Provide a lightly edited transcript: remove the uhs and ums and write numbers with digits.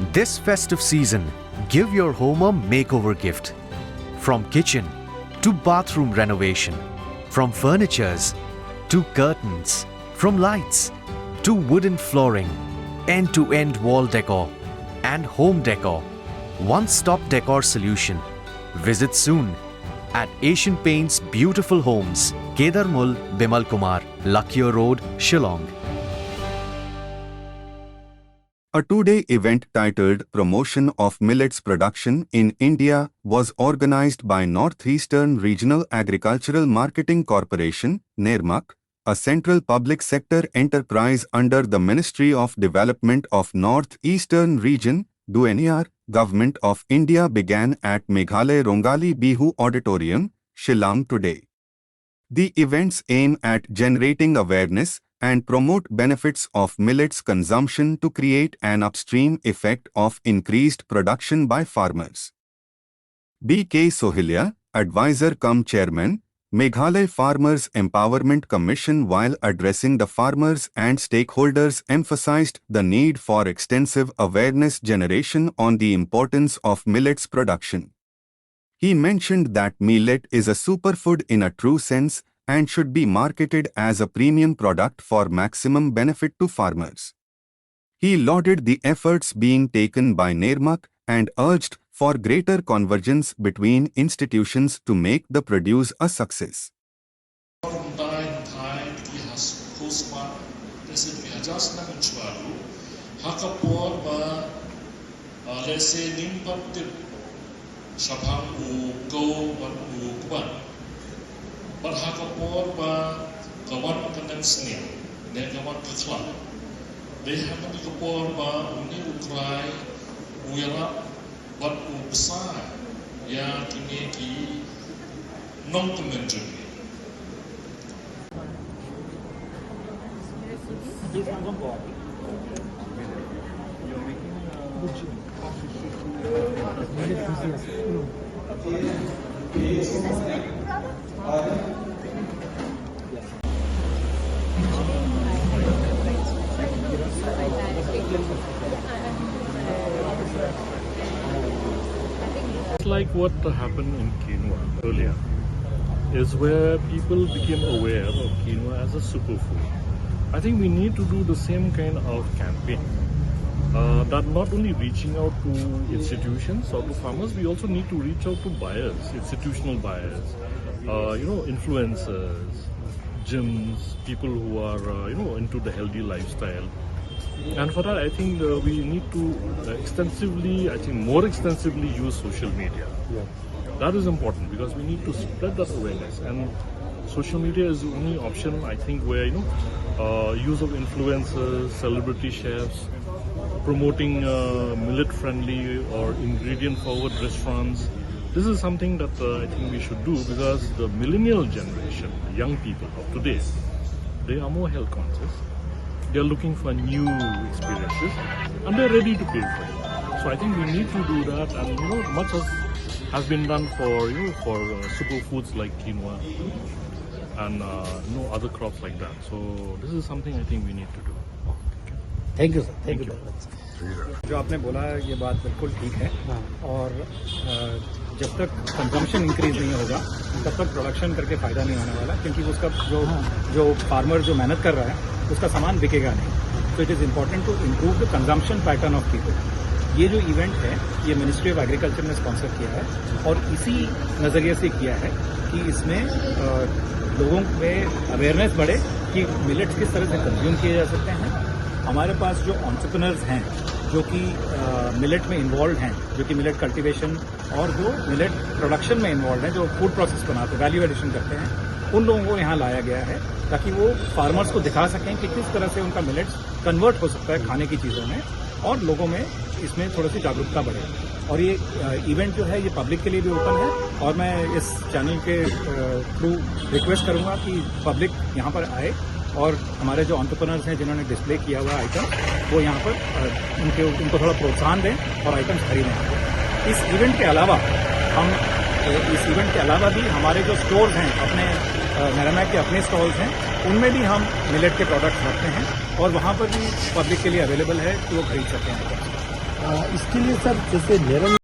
This festive season, give your home a makeover gift. From kitchen to bathroom renovation, from furnitures to curtains, from lights to wooden flooring, end-to-end wall decor and home decor. One-stop decor solution. Visit soon at Asian Paints Beautiful Homes, Kedarmul, Bimal Kumar, Lakhiya Road, Shillong. A two-day event titled Promotion of Millets Production in India was organized by Northeastern Regional Agricultural Marketing Corporation, NERMAC, a central public sector enterprise under the Ministry of Development of North-Eastern Region, DUNER, Government of India began at Meghalaya Rongali Bihu Auditorium, Shillong today. The events aim at generating awareness and promote benefits of millets consumption to create an upstream effect of increased production by farmers. B.K. Sohilia, Advisor cum Chairman, Meghalaya Farmers Empowerment Commission, while addressing the farmers and stakeholders, emphasized the need for extensive awareness generation on the importance of millets production. He mentioned that millet is a superfood in a true sense and should be marketed as a premium product for maximum benefit to farmers. He lauded the efforts being taken by NERMAC and urged for greater convergence between institutions to make the produce a success. Berhakapor ba kawan kandang seni dan kawan kekelak. Leha kami kapor ba uni ukrai uyara bat ubesar ya kini ki non kementerian. It's like what happened in quinoa earlier, is where people became aware of quinoa as a superfood. I think we need to do the same kind of campaign. That not only reaching out to institutions or to farmers, we also need to reach out to buyers, institutional buyers, influencers, gyms, people who are into the healthy lifestyle. And for that, I think we need to more extensively use social media. Yeah. That is important because we need to spread that awareness. And social media is the only option, I think, where use of influencers, celebrity chefs, promoting millet-friendly or ingredient-forward restaurants. This is something that I think we should do because the millennial generation, the young people of today, they are more health conscious. They are looking for new experiences and they are ready to pay for it. So I think we need to do that, and much has been done for superfoods like quinoa and other crops like that. So this is something I think we need to do. Thank you sir, thank you. जो आपने बोला ये बात बिल्कुल ठीक है, और जब तक कंजम्पशन इंक्रीज नहीं होगा तब तक प्रोडक्शन करके फायदा नहीं होने वाला, क्योंकि उसका जो फार्मर जो मेहनत कर रहा है उसका सामान बिकेगा नहीं। तो it is important to improve the consumption pattern of people. ये जो इवेंट है ये मिनिस्ट्री ऑफ एग्रीकल्चर ने स्पॉन्सर किया है और इसी नज़रिए से किया है कि इसमें लोगों में अवेयरनेस बढ़े कि मिलेट्स किस तरह से कंज्यूम किए जा सकते हैं। हमारे पास जो एंटरप्रेन्योर्स हैं जो कि मिलेट में इन्वॉल्व हैं, जो कि मिलेट कल्टीवेशन और जो मिलेट प्रोडक्शन में इन्वॉल्व हैं, जो फूड प्रोसेस बनाते हैं, वैल्यू एडिशन करते हैं, उन लोगों को यहाँ लाया गया है ताकि वो फार्मर्स को दिखा सकें कि किस तरह से उनका मिलेट्स कन्वर्ट हो सकता है खाने की चीज़ों में, और लोगों में इसमें थोड़ी सी जागरूकता बढ़े। और ये इवेंट जो है ये पब्लिक के लिए भी ओपन है, और मैं इस चैनल के थ्रू रिक्वेस्ट करूँगा कि पब्लिक यहाँ पर आए और हमारे जो एंटरप्रेन्योर्स हैं जिन्होंने डिस्प्ले किया हुआ आइटम वो यहाँ पर उनको थोड़ा प्रोत्साहन दें और आइटम्स खरीदें। इस इवेंट के अलावा भी हमारे जो स्टोर्स हैं, अपने नेरामैक के अपने स्टॉल्स हैं, उनमें भी हम मिलेट के प्रोडक्ट्स रखते हैं और वहाँ पर भी पब्लिक के लिए अवेलेबल है कि वो खरीद सकते हैं। इसके लिए सर जैसे मेरा